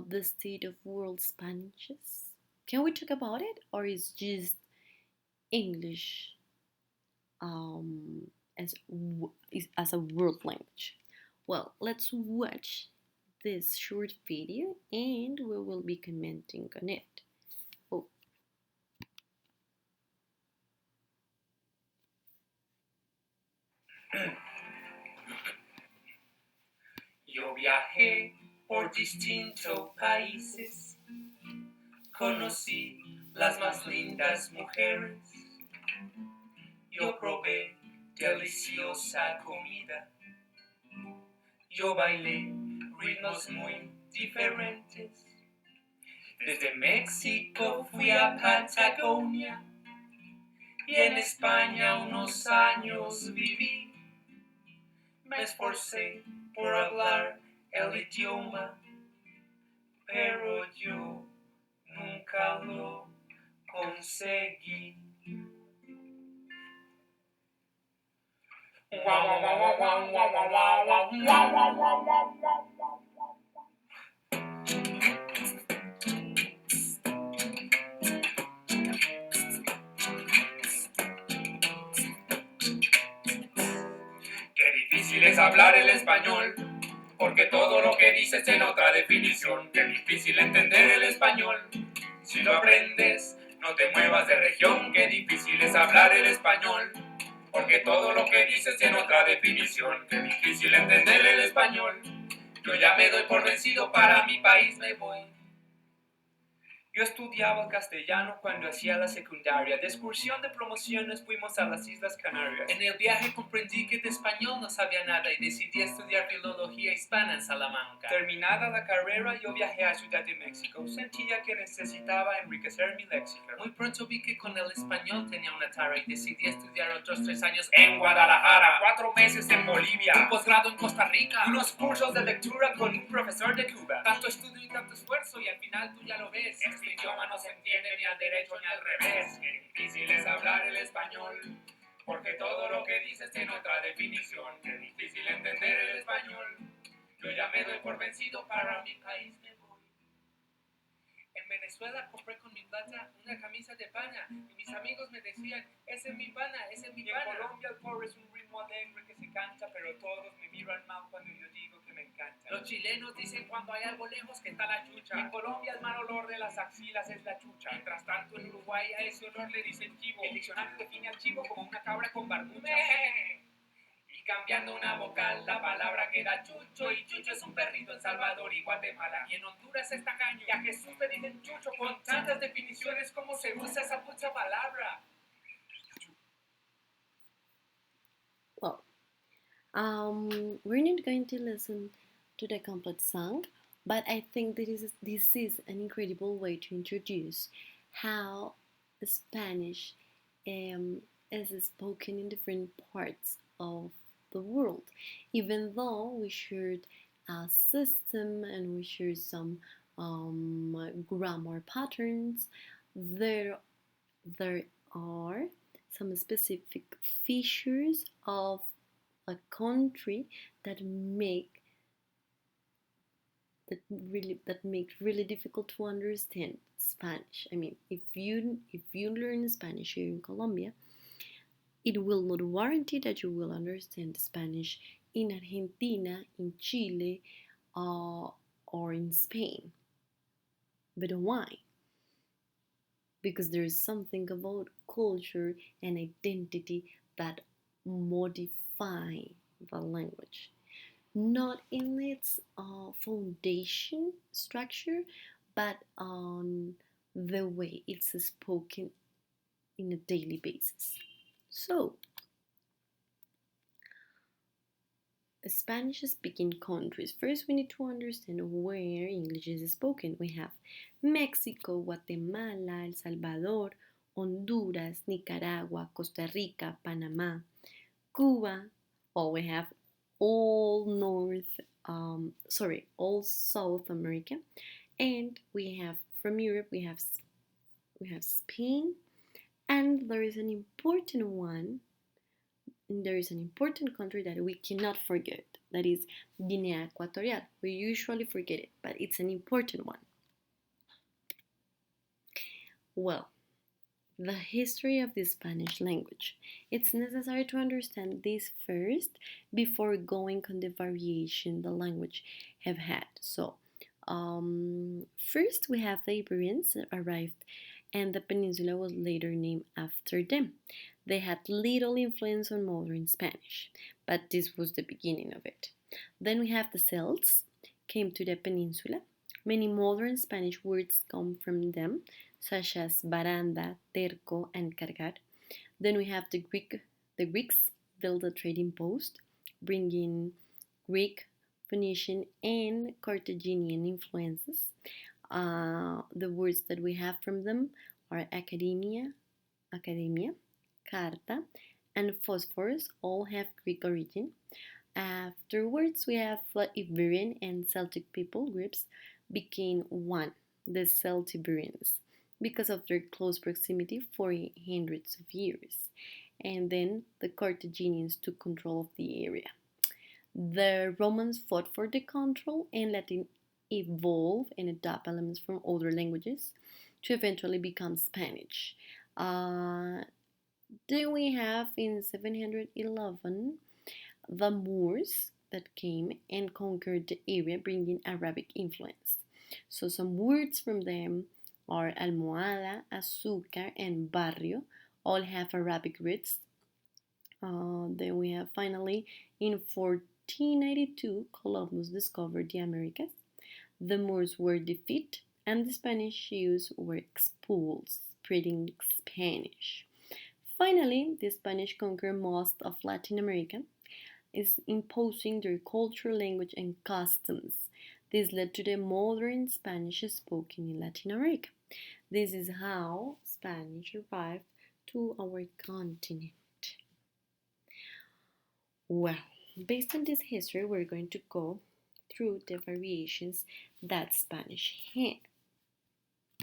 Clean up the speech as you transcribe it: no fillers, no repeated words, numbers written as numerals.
the state of world Spanishes? Can we talk about it, or is just English um, as a world language? Well, let's watch this short video and we will be commenting on it. Oh, Yo viajé por distintos países, conocí las más lindas mujeres, yo probé deliciosa comida, yo bailé ritmos muy diferentes. Desde México fui a Patagonia y en España unos años viví. Me esforcé por hablar el idioma, pero yo nunca lo conseguí. Qué difícil es hablar el español, porque todo lo que dices tiene otra definición. Qué difícil entender el español. Si lo aprendes, no te muevas de región. Qué difícil es hablar el español, porque todo lo que dices tiene otra definición. Qué difícil entender el español. Yo ya me doy por vencido, para mi país me voy. Yo estudiaba castellano cuando hacía la secundaria. De excursión de promoción nos fuimos a las Islas Canarias. En el viaje comprendí que de español no sabía nada y decidí estudiar filología hispana en Salamanca. Terminada la carrera, yo viajé a Ciudad de México. Sentía que necesitaba enriquecer mi léxico. Muy pronto vi que con el español tenía una tara y decidí estudiar otros 3 años en Guadalajara, 4 meses en Bolivia, un posgrado en Costa Rica, unos cursos de lectura con un profesor de Cuba. Tanto estudio y tanto esfuerzo y al final tú ya lo ves. Este idioma no se entiende ni al derecho ni al revés. Qué difícil es hablar el español, porque todo lo que dices tiene otra definición. Qué difícil entender el español. Yo ya me doy por vencido, para mi país me voy. En Venezuela compré con mi plata una camisa de pana y mis amigos me decían, ese es mi pana, ese es mi pana. En Colombia el pobre es un ritmo alegre que se canta, pero todos me miran mal cuando yo digo que me encanta. Los chilenos dicen cuando hay algo lejos que está la chucha. En Colombia el mal olor de las axilas es la chucha. Mientras tanto en Uruguay a ese olor le dicen chivo. El diccionario define al chivo como una cabra con barbucha. Y cambiando una vocal, la palabra queda chucho. Y chucho es un perrito en Salvador y Guatemala. Y en Honduras es tacaño. Y a Jesús le dicen chucho con tantas definiciones como se usa esa pucha palabra. well, we're not going to listen to the complete song, but I think this is an incredible way to introduce how Spanish um, is spoken in different parts of the world. Even though we shared a system and we share some grammar patterns, there there are some specific features of a country that make really difficult to understand Spanish. I mean, if you learn Spanish here in Colombia, it will not guarantee that you will understand Spanish in Argentina, in Chile, or in Spain. But why? Because there is something about culture and identity that modify the language, not in its foundation structure, but on the way it's spoken in a daily basis. So, Spanish speaking countries. First, we need to understand where English is spoken. We have Mexico, Guatemala, El Salvador, Honduras, Nicaragua, Costa Rica, Panama, Cuba. Well, we have all South America, and we have from Europe. We have Spain, and there is an important one there is an important country that we cannot forget. That is Guinea Equatorial. We usually forget it, but it's an important one. Well, the history of the Spanish language. It's necessary to understand this first before going on the variation the language have had. So, first we have the Iberians that arrived, and the peninsula was later named after them. They had little influence on modern Spanish, but this was the beginning of it. Then we have the Celts, came to the peninsula. Many modern Spanish words come from them, such as baranda, terco, and cargar. Then we have the Greeks built a trading post, bringing Greek, Phoenician, and Carthaginian influences. The words that we have from them are academia, carta, and phosphorus. All have Greek origin. Afterwards, we have Iberian and Celtic people groups became one, the Celtiberians, because of their close proximity for hundreds of years. And then the Carthaginians took control of the area. The Romans fought for the control and let it evolve and adopt elements from other languages to eventually become Spanish. Uh, then we have in 711 the Moors that came and conquered the area, bringing Arabic influence. So some words from them are almohada, azúcar, and barrio. All have Arabic roots. Then we have finally in 1492 Columbus discovered the Americas. The Moors were defeated and the Spanish Jews were expelled, spreading Spanish. Finally, the Spanish conquered most of Latin America, is imposing their culture, language, and customs. This led to the modern Spanish spoken in Latin America. This is how Spanish arrived to our continent. Well, based on this history, we're going to go through the variations that Spanish had.